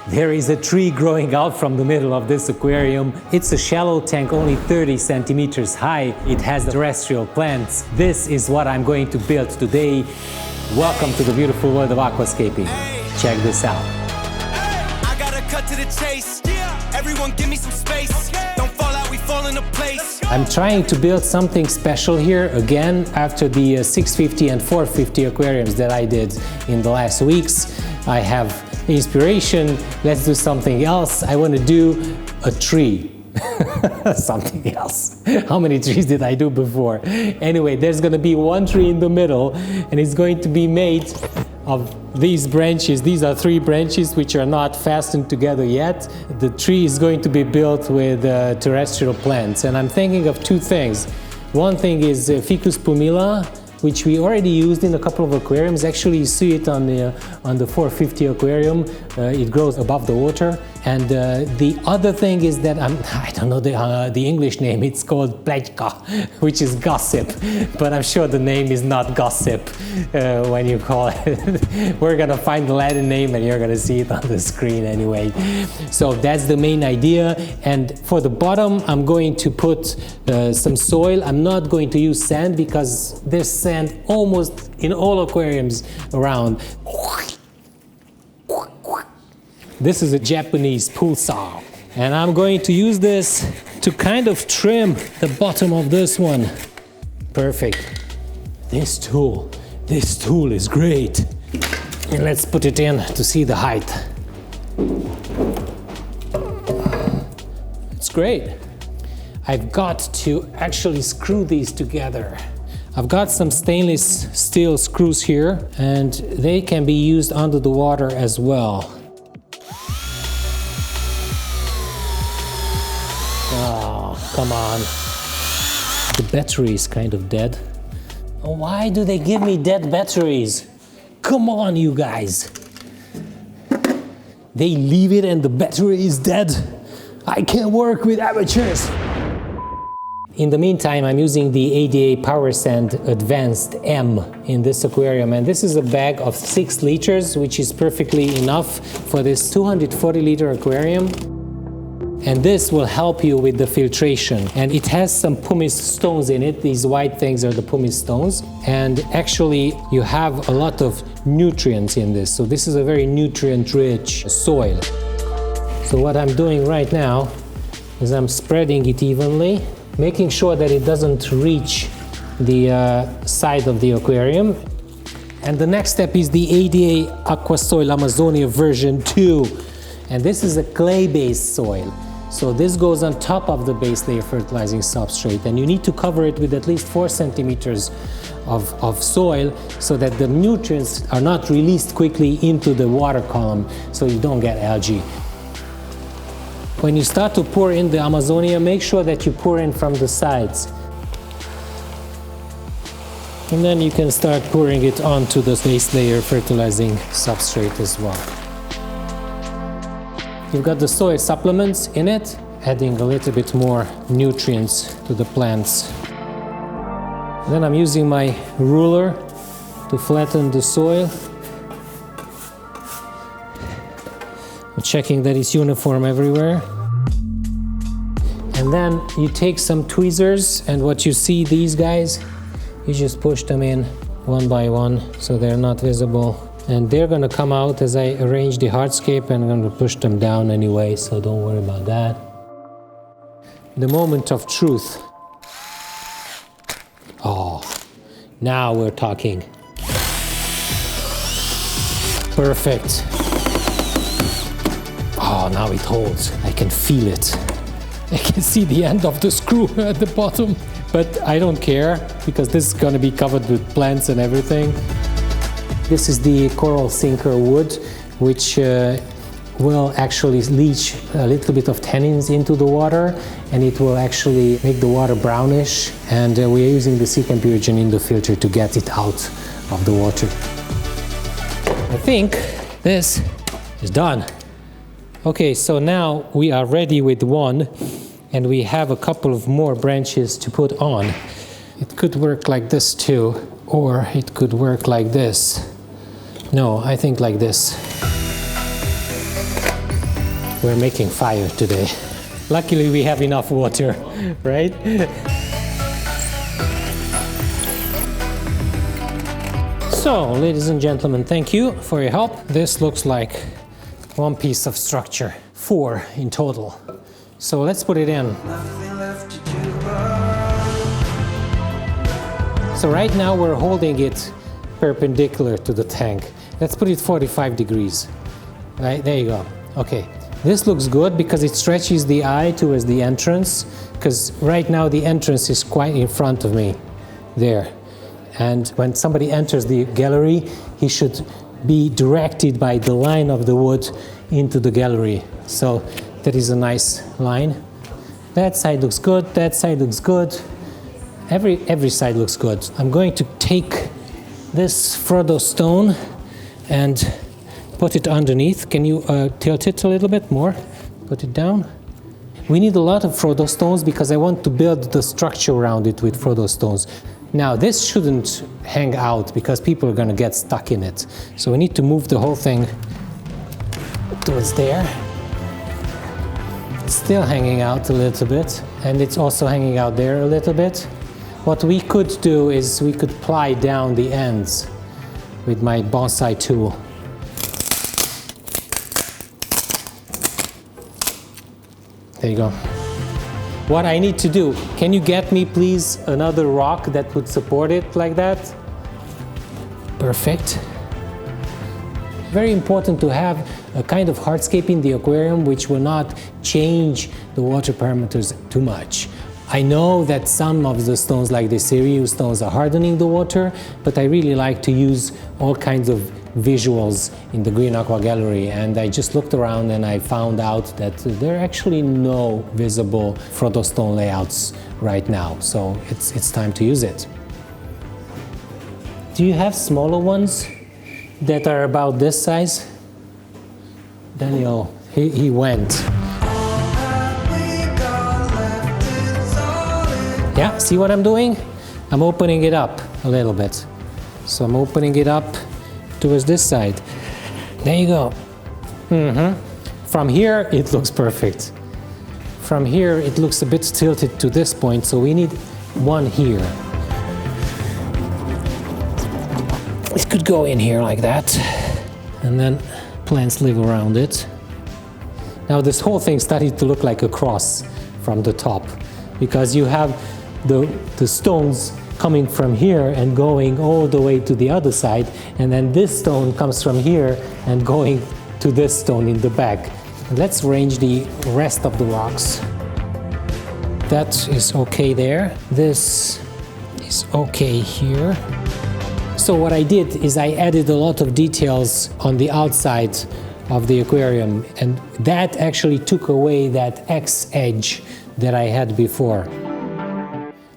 There is a tree growing out from the middle of this aquarium. It's a shallow tank, only 30 centimeters high. It has terrestrial plants. This is what I'm going to build today. Welcome to the beautiful world of aquascaping. Check this out. I gotta cut to the chase. Everyone give me some space. Don't fall out, we fall into place. I'm trying to build something special here again after the 650 and 450 aquariums that I did in the last weeks. I have inspiration. Let's do something else. I want to do a tree. Something else. How many trees did I do before? Anyway, there's going to be one tree in the middle, and it's going to be made of these branches. These are 3 branches which are not fastened together yet. The tree is going to be built with terrestrial plants, and I'm thinking of 2 things. One thing is Ficus pumila, which we already used in a couple of aquariums. Actually, you see it on the 450 aquarium. It grows above the water. And the other thing is that I don't know the English name. It's called plechka, which is gossip. But I'm sure the name is not gossip when you call it. We're gonna find the Latin name and you're gonna see it on the screen anyway. So that's the main idea. And for the bottom, I'm going to put some soil. I'm not going to use sand because there's sand almost in all aquariums around. This is a Japanese pool saw, and I'm going to use this to kind of trim the bottom of this one. Perfect. This tool is great. And let's put it in to see the height. It's great. I've got to actually screw these together. I've got some stainless steel screws here, and they can be used under the water as well. Oh, come on. The battery is kind of dead. Why do they give me dead batteries? Come on, you guys. They leave it and the battery is dead. I can't work with amateurs. In the meantime, I'm using the ADA Power Sand Advanced M in this aquarium, and this is a bag of 6 liters, which is perfectly enough for this 240 liter aquarium. And this will help you with the filtration. And it has some pumice stones in it. These white things are the pumice stones. And actually, you have a lot of nutrients in this. So this is a very nutrient-rich soil. So what I'm doing right now is I'm spreading it evenly, making sure that it doesn't reach the side of the aquarium. And the next step is the ADA Aquasoil Amazonia version 2. And this is a clay-based soil. So this goes on top of the base layer fertilizing substrate, and you need to cover it with at least 4 centimeters of soil so that the nutrients are not released quickly into the water column so you don't get algae. When you start to pour in the Amazonia, make sure that you pour in from the sides. And then you can start pouring it onto the base layer fertilizing substrate as well. You've got the soil supplements in it, adding a little bit more nutrients to the plants. Then I'm using my ruler to flatten the soil. I'm checking that it's uniform everywhere. And then you take some tweezers, and what you see, these guys, you just push them in one by one so they're not visible. And they're gonna come out as I arrange the hardscape, and I'm gonna push them down anyway, so don't worry about that. The moment of truth. Oh, now we're talking. Perfect. Oh, now it holds. I can feel it. I can see the end of the screw at the bottom, but I don't care because this is gonna be covered with plants and everything. This is the coral sinker wood, which will actually leach a little bit of tannins into the water, and it will actually make the water brownish, and we are using the Seachem Purigen in the filter to get it out of the water. I think this is done. Okay, so now we are ready with one, and we have a couple of more branches to put on. It could work like this too, or it could work like this. No, I think like this. We're making fire today. Luckily we have enough water, right? So, ladies and gentlemen, thank you for your help. This looks like one piece of structure, 4 in total. So let's put it in. So right now we're holding it perpendicular to the tank. Let's put it 45 degrees. Right, there you go. Okay, this looks good because it stretches the eye towards the entrance, because right now the entrance is quite in front of me, there. And when somebody enters the gallery, he should be directed by the line of the wood into the gallery. So that is a nice line. That side looks good, that side looks good. Every side looks good. I'm going to take this Frodo stone and put it underneath. Can you tilt it a little bit more? Put it down. We need a lot of Frodo stones because I want to build the structure around it with Frodo stones. Now this shouldn't hang out because people are going to get stuck in it. So we need to move the whole thing towards there. It's still hanging out a little bit, and it's also hanging out there a little bit. What we could do is we could ply down the ends with my bonsai tool. There you go. What I need to do, can you get me please another rock that would support it like that? Perfect. Very important to have a kind of hardscape in the aquarium which will not change the water parameters too much. I know that some of the stones like the Cereus stones are hardening the water, but I really like to use all kinds of visuals in the Green Aqua Gallery, and I just looked around and I found out that there are actually no visible Frodo stone layouts right now, so it's time to use it. Do you have smaller ones that are about this size? Daniel, he went. Yeah, see what I'm doing? I'm opening it up a little bit. So I'm opening it up towards this side. There you go. From here, it looks perfect. From here, it looks a bit tilted to this point, so we need one here. It could go in here like that, and then plants live around it. Now this whole thing started to look like a cross from the top, because you have the stones coming from here and going all the way to the other side, and then this stone comes from here and going to this stone in the back. Let's arrange the rest of the rocks. That is okay there. This is okay here. So what I did is I added a lot of details on the outside of the aquarium, and that actually took away that X edge that I had before.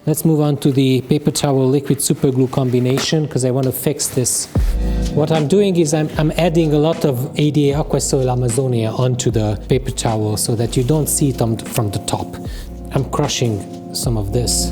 Let's move on to the paper towel liquid super glue combination, because I want to fix this. What I'm doing is I'm adding a lot of ADA Aquasoil Amazonia onto the paper towel so that you don't see it from the top. I'm crushing some of this.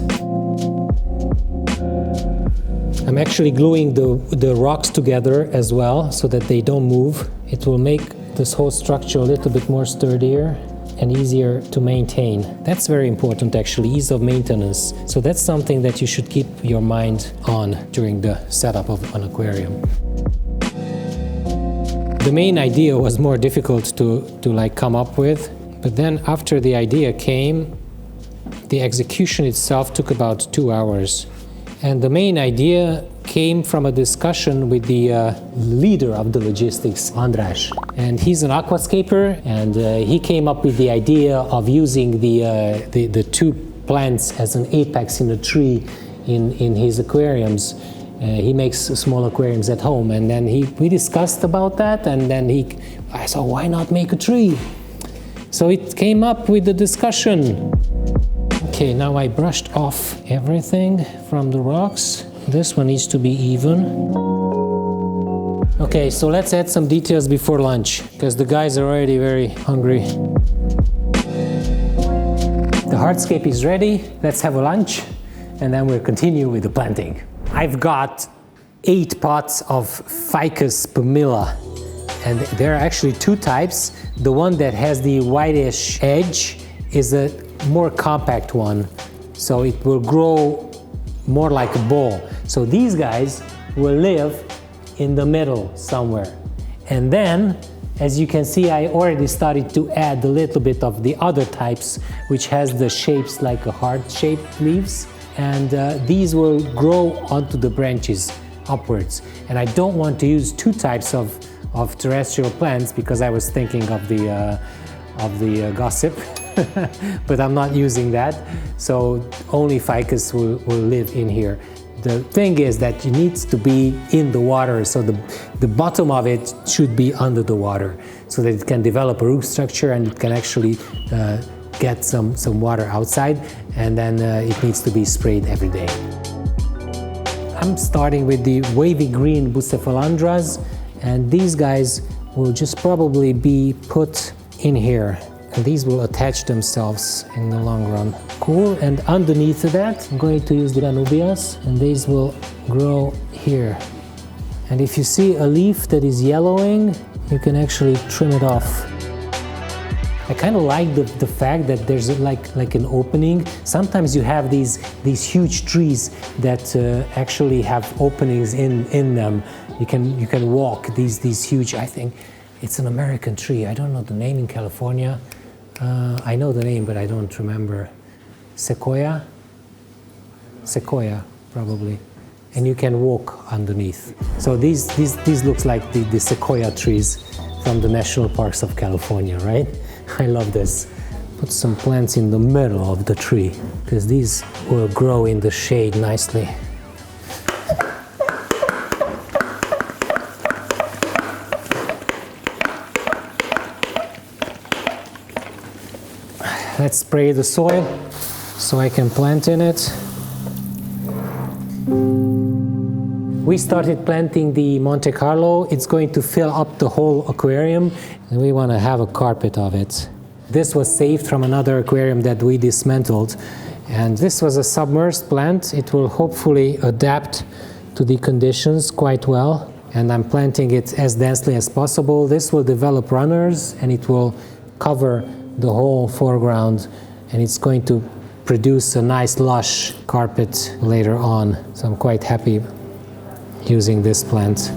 I'm actually gluing the rocks together as well so that they don't move. It will make this whole structure a little bit more sturdier and easier to maintain. That's very important actually, ease of maintenance. So that's something that you should keep your mind on during the setup of an aquarium. The main idea was more difficult to like come up with, but then after the idea came, the execution itself took about 2 hours. And the main idea came from a discussion with the leader of the logistics, András. And he's an aquascaper, and he came up with the idea of using the 2 plants as an apex in a tree in his aquariums. He makes small aquariums at home, and then we discussed about that, and then I said, why not make a tree? So it came up with the discussion. Okay, now I brushed off everything from the rocks. This one needs to be even. Okay, so let's add some details before lunch, because the guys are already very hungry. The hardscape is ready. Let's have a lunch, and then we'll continue with the planting. I've got 8 pots of Ficus pumila, And there are actually two types. The one that has the whitish edge is a more compact one, so it will grow more like a ball. So these guys will live in the middle somewhere. And then, as you can see, I already started to add a little bit of the other types, which has the shapes like a heart-shaped leaves. And these will grow onto the branches upwards. And I don't want to use two types of terrestrial plants because I was thinking of the gossip, but I'm not using that. So only ficus will live in here. The thing is that it needs to be in the water, so the bottom of it should be under the water so that it can develop a root structure and it can actually get some water outside, and then it needs to be sprayed every day. I'm starting with the wavy green Bucephalandras, and these guys will just probably be put in here. And these will attach themselves in the long run. Cool, and underneath that, I'm going to use the Danubias, and these will grow here. And if you see a leaf that is yellowing, you can actually trim it off. I kind of like the fact that there's like an opening. Sometimes you have these huge trees that actually have openings in them. You can walk these huge, I think it's an American tree. I don't know the name in California. I know the name, but I don't remember. Sequoia, probably. And you can walk underneath. So these looks like the sequoia trees from the national parks of California, right? I love this. Put some plants in the middle of the tree because these will grow in the shade nicely. Let's spray the soil so I can plant in it. We started planting the Monte Carlo. It's going to fill up the whole aquarium, and we want to have a carpet of it. This was saved from another aquarium that we dismantled, and this was a submerged plant. It will hopefully adapt to the conditions quite well, and I'm planting it as densely as possible. This will develop runners, and it will cover the whole foreground, and it's going to produce a nice lush carpet later on. So I'm quite happy using this plant.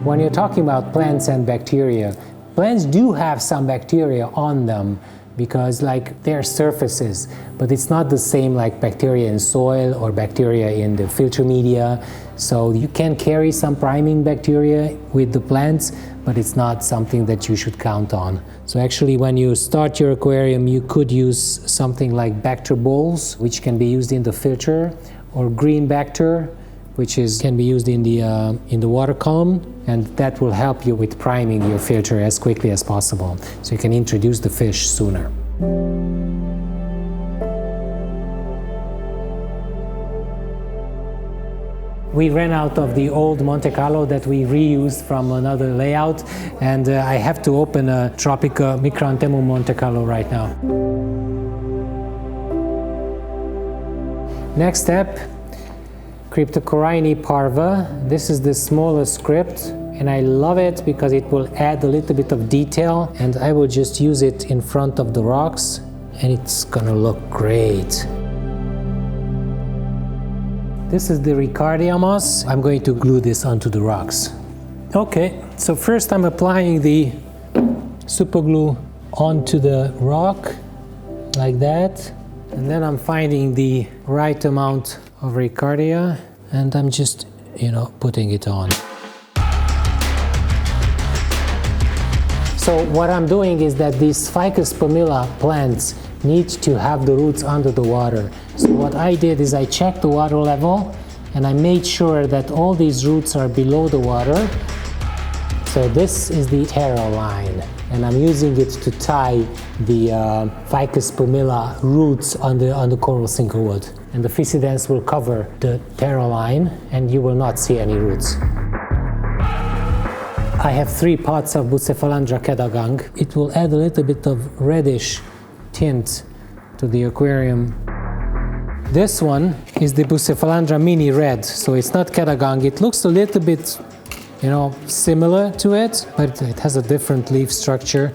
When you're talking about plants and bacteria, plants do have some bacteria on them because like they're surfaces, but it's not the same like bacteria in soil or bacteria in the filter media. So you can carry some priming bacteria with the plants, but it's not something that you should count on. So actually when you start your aquarium, you could use something like Bacter bowls, which can be used in the filter, or green Bacter, which can be used in the water column, and that will help you with priming your filter as quickly as possible, so you can introduce the fish sooner. We ran out of the old Monte Carlo that we reused from another layout, and I have to open a Tropica Micranthemum Monte Carlo right now. Next step, Cryptocoryne parva. This is the smallest crypt, and I love it because it will add a little bit of detail, and I will just use it in front of the rocks, and it's gonna look great. This is the Ricardia moss. I'm going to glue this onto the rocks. Okay, so first I'm applying the super glue onto the rock, like that. And then I'm finding the right amount of Ricardia, and I'm just, putting it on. So what I'm doing is that these Ficus pumila plants need to have the roots under the water. So what I did is I checked the water level, and I made sure that all these roots are below the water. So this is the Terra line, and I'm using it to tie the Ficus pumila roots on the coral sinkerwood. And the Physidens will cover the Terra line, and you will not see any roots. I have 3 pots of Bucephalandra Kedagang. It will add a little bit of reddish tint to the aquarium. This one is the Bucephalandra Mini Red, so it's not Kedagang. It looks a little bit, you know, similar to it, but it has a different leaf structure.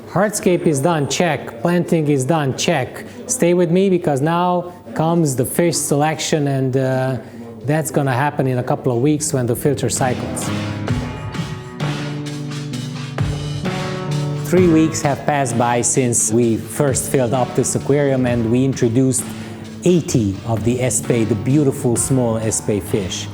Hardscape is done, check. Planting is done, check. Stay with me because now comes the fish selection, and that's gonna happen in a couple of weeks when the filter cycles. 3 weeks have passed by since we first filled up this aquarium, and we introduced 80 of the Espay, the beautiful small Espay fish.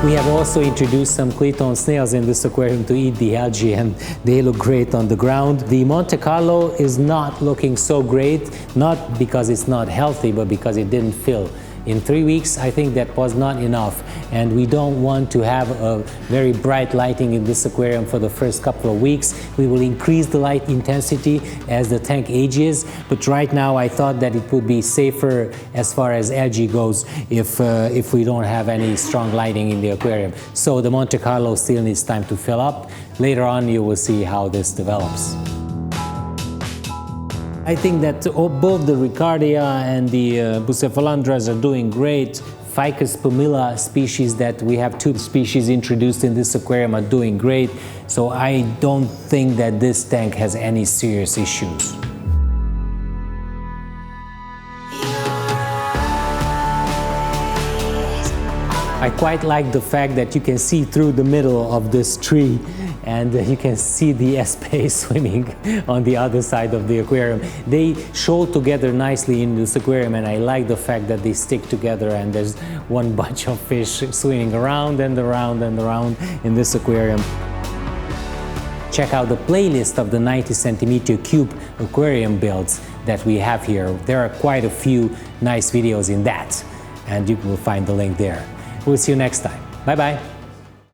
We have also introduced some Clayton snails in this aquarium to eat the algae, and they look great on the ground. The Monte Carlo is not looking so great, not because it's not healthy, but because it didn't fill. In 3 weeks, I think that was not enough, and we don't want to have a very bright lighting in this aquarium for the first couple of weeks. We will increase the light intensity as the tank ages, but right now I thought that it would be safer as far as algae goes if we don't have any strong lighting in the aquarium. So the Monte Carlo still needs time to fill up. Later on you will see how this develops. I think that both the Ricardia and the Bucephalandras are doing great. Ficus pumila species that we have 2 species introduced in this aquarium are doing great. So I don't think that this tank has any serious issues. I quite like the fact that you can see through the middle of this tree, and you can see the Espay swimming on the other side of the aquarium. They show together nicely in this aquarium, and I like the fact that they stick together and there's one bunch of fish swimming around and around and around in this aquarium. Check out the playlist of the 90 centimeter cube aquarium builds that we have here. There are quite a few nice videos in that, and you will find the link there. We'll see you next time. Bye-bye.